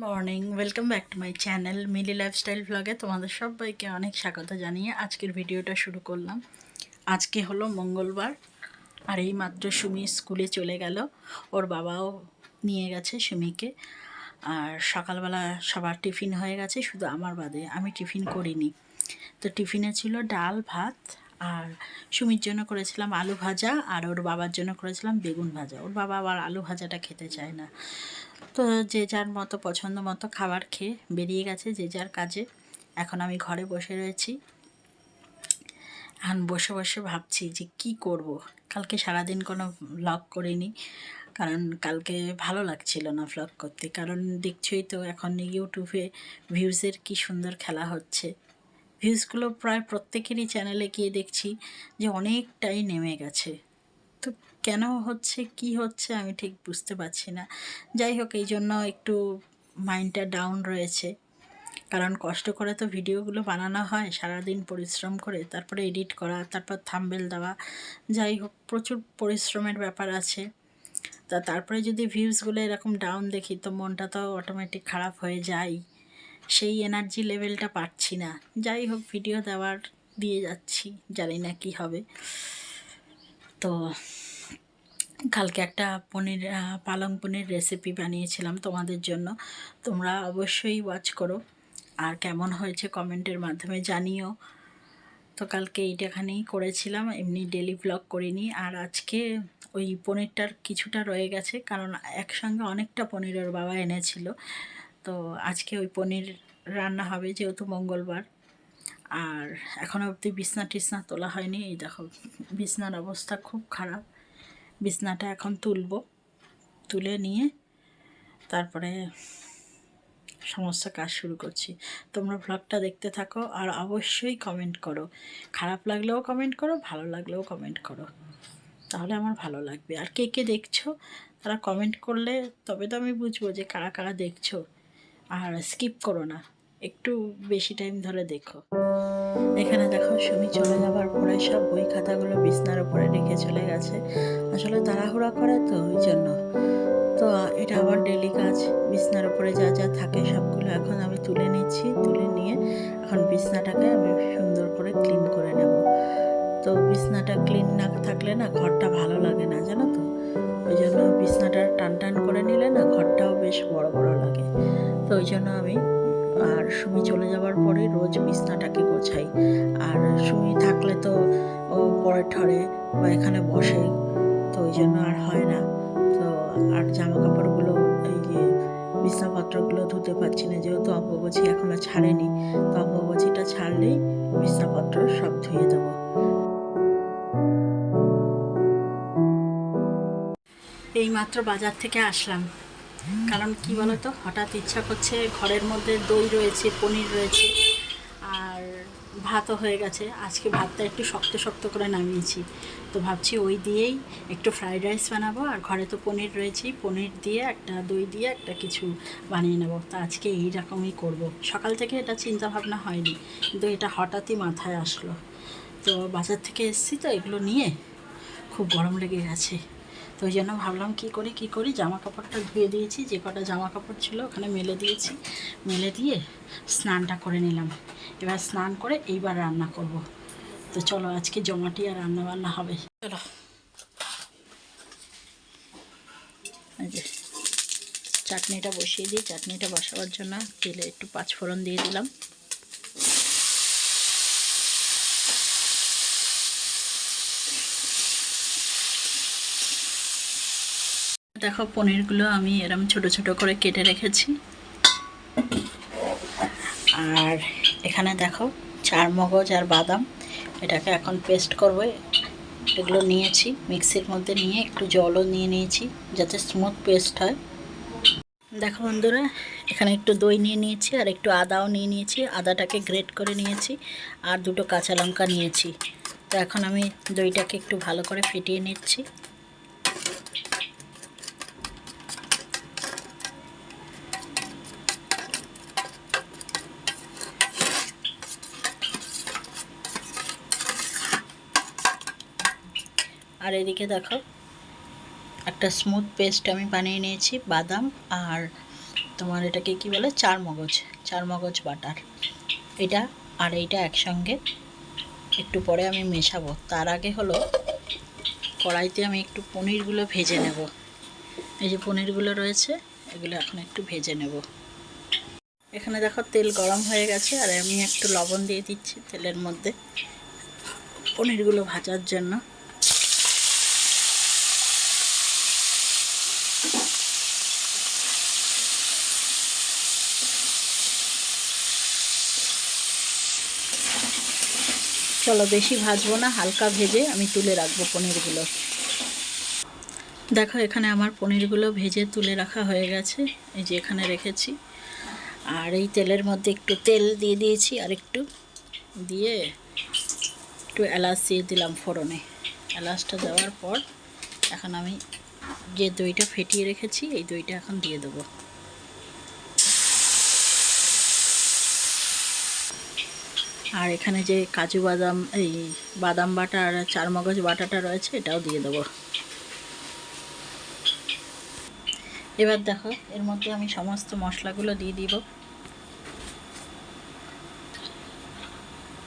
Morning, welcome back to my channel Mili lifestyle ব্লগে তোমাদের সবাইকে অনেক স্বাগত জানিয়ে আজকের ভিডিওটা শুরু করলাম। আজকে হলো মঙ্গলবার, আর এই মাত্র সুমি স্কুলে চলে গেল। ওর বাবাও নিয়ে গেছে সুমিকে। আর সকালবেলা সবার টিফিন হয়ে গেছে, শুধু আমার বাদে, আমি টিফিন করিনি। তো টিফিনে ছিল ডাল ভাত, আর সুমির জন্য করেছিলাম আলু ভাজা, আর ওর বাবার জন্য করেছিলাম বেগুন ভাজা। ওর বাবা আবার আলু ভাজাটা খেতে চায় না। তো যে যার মতো পছন্দ মতো খাবার খেয়ে বেরিয়ে গেছে যে যার কাজে। এখন আমি ঘরে বসে রয়েছি। এখন বসে বসে ভাবছি যে কি করব। কালকে সারাদিন কোনো ভ্লগ করিনি, কারণ কালকে ভালো লাগছিল না ভ্লগ করতে। কারণ দেখছই তো এখন ইউটিউবে ভিউজের কি সুন্দর খেলা হচ্ছে। ভিউজগুলো প্রায় প্রত্যেকেরই চ্যানেলে গিয়ে দেখছি যে অনেকটাই নেমে গেছে। তো কেন হচ্ছে, কি হচ্ছে আমি ঠিক বুঝতে পারছি না। যাই হোক, এই জন্য একটু মাইন্ডটা ডাউন রয়েছে। কারণ কষ্ট করে তো ভিডিওগুলো বানানো হয়, সারাদিন পরিশ্রম করে, তারপরে এডিট করা, তারপর থাম্বনেল দেওয়া। যাই হোক, প্রচুর পরিশ্রমের ব্যাপার আছে। তারপরে যদি ভিউজগুলো এরকম ডাউন দেখি তো মনটা তো অটোমেটিক খারাপ হয়ে যায়। সেই এনার্জি লেভেলটা পাচ্ছি না। যাই হোক, ভিডিও দেওয়ার দিয়ে যাচ্ছি, জানি না কি হবে। তো কালকে একটা পনির পালং পনির রেসিপি বানিয়েছিলাম তোমাদের জন্য। তোমরা অবশ্যই ওয়াচ করো, আর কেমন হয়েছে কমেন্টের মাধ্যমে জানিও। তো কালকে এইটাখানেই করেছিলাম, এমনি ডেলি ব্লগ করিনি। আর আজকে ওই পনিরটার কিছুটা রয়ে গেছে, কারণ একসঙ্গে অনেকটা পনিরের বাবা এনেছিল। তো আজকে ওই পনির রান্না হবে, যেহেতু মঙ্গলবার। আর এখনও অবধি বিছনা টিছনা তোলা হয়নি। এই দেখো, বিছনার অবস্থা খুব খারাপ। বিছনাটা এখন তুলে নিয়ে তারপরে সমস্ত কাজ শুরু করছি। তোমরা ব্লগটা দেখতে থাকো, আর অবশ্যই কমেন্ট করো। খারাপ লাগলেও কমেন্ট করো, ভালো লাগলেও কমেন্ট করো, তাহলে আমার ভালো লাগবে। আর কে কে দেখছো তারা কমেন্ট করলে তবে তো আমি বুঝবো যে কারা কারা দেখছো। আর স্কিপ করো না, একটু বেশি টাইম ধরে দেখো। এখানে দেখো, সুমি চলে যাবার পরে সব বই খাতাগুলো বিছনার উপরে রেখে চলে গেছে। আসলে তাড়াহুড়া করে তো, ওই জন্য। তো এটা আমার ডেলি কাজ। বিছনার উপরে যা যা থাকে সবগুলো এখন আমি তুলে নিচ্ছি। তুলে নিয়ে এখন বিছনাটাকে আমি সুন্দর করে ক্লিন করে নেব। তো বিছনাটা ক্লিন না থাকলে না ঘরটা ভালো লাগে না, জানো তো। ওই জন্য বিছনাটা টান টান করে নিলে না ঘরটাও বেশ বড় বড় লাগে। তো ওই জন্য আমি, আর সুমি চলে যাওয়ার পরে রোজ বিছনাটাকে গোছাই। আর সুমি থাকলে তো ও পড়ে ঠরে বা এখানে বসে, তো ওই জন্য আর হয় না। তো আর জামা কাপড়গুলো, এই যে বিছনাপত্রগুলো ধুতে পারছি না, যেহেতু অম্বুবাচী এখনো ছাড়েনি। তো অম্বুবাচীটা ছাড়লেই বিছনাপত্র সব ধুয়ে দেবো। এইমাত্র বাজার থেকে আসলাম। কারণ কি বলতো, হঠাৎ ইচ্ছা করছে, ঘরের মধ্যে দই রয়েছে, পনির রয়েছে, আর ভাতও হয়ে গেছে। আজকে ভাতটা একটু শক্ত শক্ত করে নামিয়েছি। তো ভাবছি ওই দিয়েই একটু ফ্রাইড রাইস বানাবো। আর ঘরে তো পনির রয়েছেই, পনির দিয়ে একটা, দই দিয়ে একটা কিছু বানিয়ে নেবো। তো আজকে এই রকমই করবো। সকাল থেকে এটা চিন্তা ভাবনা হয়নি, কিন্তু এটা হঠাৎই মাথায় আসলো। তো বাজার থেকে এসেছি তো এগুলো নিয়ে, খুব গরম লেগে গেছে। তো ওই জন্য ভাবলাম কী করি, জামা কাপড়টা ধুয়ে দিয়েছি, যে কটা জামা কাপড় ছিল ওখানে মেলে দিয়েছি। মেলে দিয়ে স্নানটা করে নিলাম। এবার স্নান করে এইবার রান্না করব। তো চলো, আজকে জমাটি আর রান্না বান্না হবে। চলো, এই যে চাটনিটা বসিয়ে দিই। চাটনিটা বসাবার জন্য তেলে একটু পাঁচফোড়ন দিয়ে দিলাম। দেখো, পনিরগুলো আমি এরম ছোট ছোট করে কেটে রেখেছি। আর এখানে দেখো, চারমগজ আর বাদাম, এটাকে এখন পেস্ট করবো। এগুলো নিয়েছি মিক্সির মধ্যে, নিয়ে একটু জলও নিয়ে নিয়েছি যাতে স্মুথ পেস্ট হয়। দেখো বন্ধুরা, এখানে একটু দই নিয়ে নিয়েছি, আর একটু আদাও নিয়ে নিয়েছি। আদাটাকে গ্রেট করে নিয়েছি, আর দুটো কাঁচা লঙ্কা নিয়েছি। তো এখন আমি দইটাকে একটু ভালো করে ফেটিয়ে নিচ্ছি। আর এদিকে দেখো, একটা স্মুথ পেস্ট আমি বানিয়ে নিয়েছি বাদাম আর তোমার এটাকে কি বলে, চার মগজ বাটার। এটা আর এইটা একসঙ্গে একটু পরে আমি মেশাবো। তার আগে হলো কড়াইতে আমি একটু পনিরগুলো ভেজে নেব। এই যে পনিরগুলো রয়েছে, এগুলো এখন একটু ভেজে নেব। এখানে দেখো তেল গরম হয়ে গেছে, আর আমি একটু লবণ দিয়ে দিচ্ছি তেলের মধ্যে পনিরগুলো ভাজার জন্য। চলো বেশি ভাজবো না, হালকা ভেজে আমি তুলে রাখবো পনিরগুলো। দেখো এখানে আমার পনিরগুলো ভেজে তুলে রাখা হয়ে গেছে, এই যে এখানে রেখেছি। আর এই তেলের মধ্যে একটু তেল দিয়ে দিয়েছি, আর একটু দিয়ে একটু এলাচ দিয়ে দিলাম ফোড়নে। এলাচটা দেওয়ার পর এখন আমি যে দইটা ফেটিয়ে রেখেছি এই দইটা এখন দিয়ে দেবো। আর এখানে যে কাজু বাদাম, এই বাদাম বাটা আর চারমগজ বাটাটা রয়েছে, এটাও দিয়ে দেবো। এবার দেখো এর মধ্যে আমি সমস্ত মশলাগুলো দিয়ে দিব।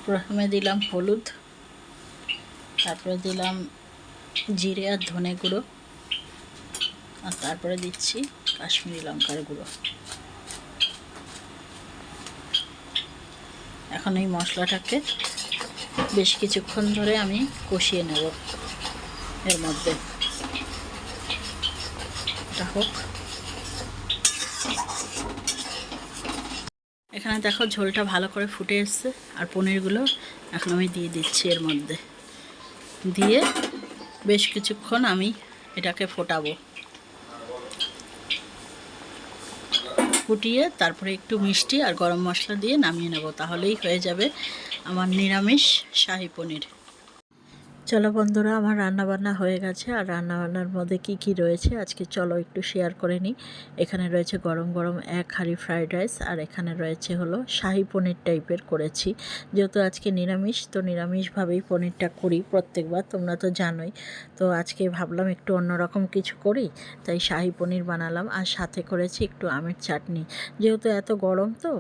প্রথমে দিলাম হলুদ, তারপরে দিলাম জিরে আর ধনে গুঁড়ো, আর তারপরে দিচ্ছি কাশ্মীরি লঙ্কার গুঁড়ো। এখন এই মশলাটাকে বেশ কিছুক্ষণ ধরে আমি কষিয়ে নেব এর মধ্যে। এটা হোক। এখানে দেখো ঝোলটা ভালো করে ফুটে এসছে, আর পনিরগুলো এখন আমি দিয়ে দিচ্ছি এর মধ্যে। দিয়ে বেশ কিছুক্ষণ আমি এটাকে ফোটাবো। ফুটিয়ে তারপরে একটু মিষ্টি আর গরম মশলা দিয়ে নামিয়ে নেব, তাহলেই হয়ে যাবে আমার নিরামিষ শাহী পনির। চলো বন্ধুরা, আমার রান্নাবান্না হয়ে গেছে। আর রান্নাবান্নার মধ্যে কি কি রয়েছে আজকে চলো একটু শেয়ার করে নিই। এখানে রয়েছে গরম গরম এক হাঁড়ি ফ্রাইড রাইস, আর এখানে রয়েছে হলো শাহী পনির টাইপের করেছি। যেহেতু আজকে নিরামিষ, তো নিরামিষভাবেই পনিরটা করি প্রত্যেকবার, তোমরা তো জানোই। তো আজকে ভাবলাম একটু অন্যরকম কিছু করি, তাই শাহী পনির বানালাম। আর সাথে করেছি একটু আমের চাটনি। যেহেতু এত গরম, তো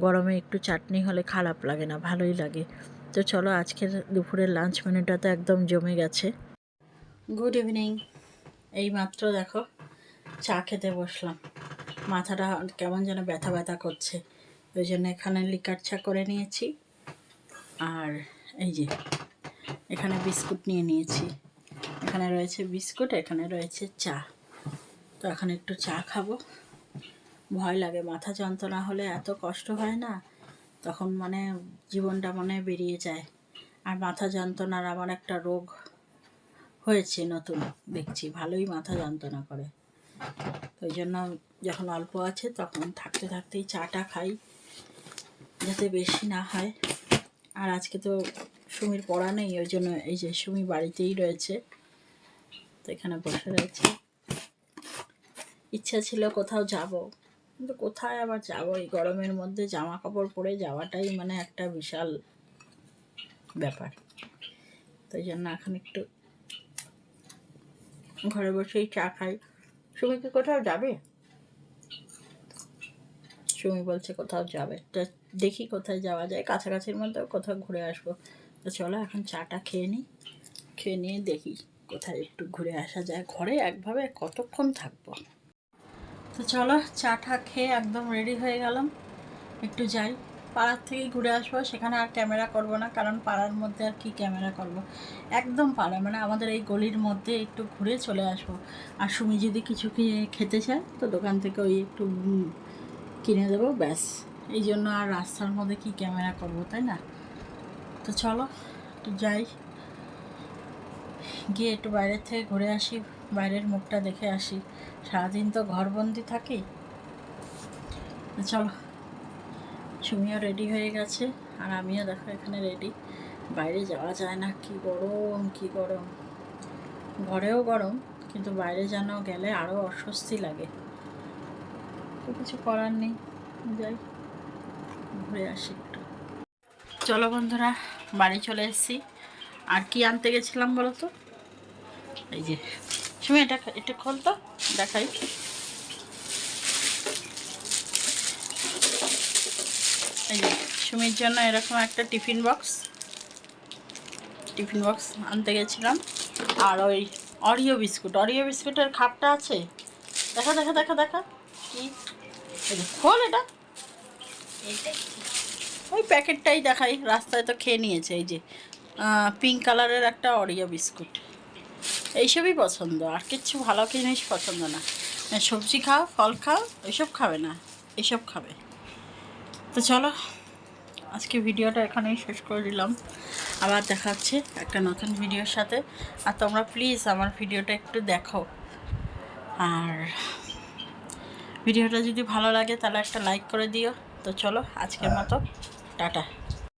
গরমে একটু চাটনি হলে খারাপ লাগে না, ভালোই লাগে। তো চলো আজকের দুপুরের লাঞ্চ মেনুটা তো একদম জমে গেছে। Good evening. এই মাত্র দেখো চা খেতে বসলাম। মাথাটা কেমন যেন ব্যথা ব্যথা করছে, ওই জন্য এখানে লিকার চা করে নিয়েছি। আর এই যে এখানে বিস্কুট নিয়ে নিয়েছি। এখানে রয়েছে বিস্কুট, এখানে রয়েছে চা। তো এখন একটু চা খাবো। ভয় লাগে, মাথা যন্ত্রণা হলে এত কষ্ট হয় না, তখন মানে জীবনটা মনে বেরিয়ে যায়। আর মাথা যন্ত্রণার আমার একটা রোগ হয়েছে নতুন, দেখছি ভালোই মাথা যন্ত্রণা করে। ওই জন্য যখন অল্প আছে তখন থাকতে থাকতেই চাটা খাই, যাতে বেশি না হয়। আর আজকে তো সুমির পড়া নেই, ওই জন্য এই যে সুমি বাড়িতেই রয়েছে, তো এখানে বসে রয়েছে। ইচ্ছা ছিল কোথাও যাব, কিন্তু কোথায় আবার যাবো, এই গরমের মধ্যে জামা কাপড় পরে যাওয়াটাই মানে একটা বিশাল ব্যাপার। তো এই জন্য এখন একটু ঘরে বসেই চা খাই। সুমি কি কোথাও যাবে? সুমি বলছে কোথাও যাবে, তো দেখি কোথায় যাওয়া যায়, কাছাকাছির মধ্যেও কোথাও ঘুরে আসবো। তো চলো এখন চাটা খেয়ে নিই, খেয়ে নিয়ে দেখি কোথায় একটু ঘুরে আসা যায়। ঘরে একভাবে কতক্ষণ থাকবো। তো চলো চাটা খেয়ে একদম রেডি হয়ে গেলাম, একটু যাই পাড়ার থেকেই ঘুরে আসবো। সেখানে আর ক্যামেরা করব না, কারণ পাড়ার মধ্যে আর কি ক্যামেরা করব। একদম পাড়া মানে আমাদের এই গলির মধ্যে একটু ঘুরে চলে আসবো। আর সুমি যদি কিছু খেতে চায় তো দোকান থেকে ওই একটু কিনে দেবো, ব্যাস। এই জন্য আর রাস্তার মধ্যে কি ক্যামেরা করব, তাই না? তো চলো একটু যাই, গিয়ে একটু বাইরের থেকে ঘুরে আসি, বাইরের মুখটা দেখে আসি। সারাদিন তো ঘরবন্দি থাকি। চলো, সুমিও রেডি হয়ে গেছে, আর আমিও দেখো এখানে রেডি। বাইরে যাওয়া যায় না, কি গরম কি গরম। ঘরেও গরম, কিন্তু বাইরে যেন গেলে আরও অস্বস্তি লাগে। তো কিছু করার নেই, যাই ঘুরে আসি একটু। চলো বন্ধুরা, বাড়ি চলে এসেছি। আর কি আনতে গেছিলাম বলো তো? এই যে সুমি, এটা খোল তো দেখাই। এই যে সুমির জন্য এরকম একটা টিফিন বক্স আনতে গেছিলাম। আর ওই অরিও বিস্কুটের খাপটা আছে, দেখা দেখা দেখা দেখা কি, এই যে খোল এটা, ওই প্যাকেটটাই দেখাই, রাস্তায় তো খেয়ে নিয়েছে। এই যে পিঙ্ক কালারের একটা অরিও বিস্কুট, এইসবই পছন্দ, আর কিচ্ছু ভালো জিনিস পছন্দ না। সবজি খাও, ফল খাও, ওইসব খাবে না, এইসব খাবে। তো চলো আজকে ভিডিওটা এখানেই শেষ করে দিলাম, আবার দেখা হচ্ছে একটা নতুন ভিডিওর সাথে। আর তোমরা প্লিজ আমার ভিডিওটা একটু দেখো, আর ভিডিওটা যদি ভালো লাগে তাহলে একটা লাইক করে দিও। তো চলো আজকের মতো টাটা।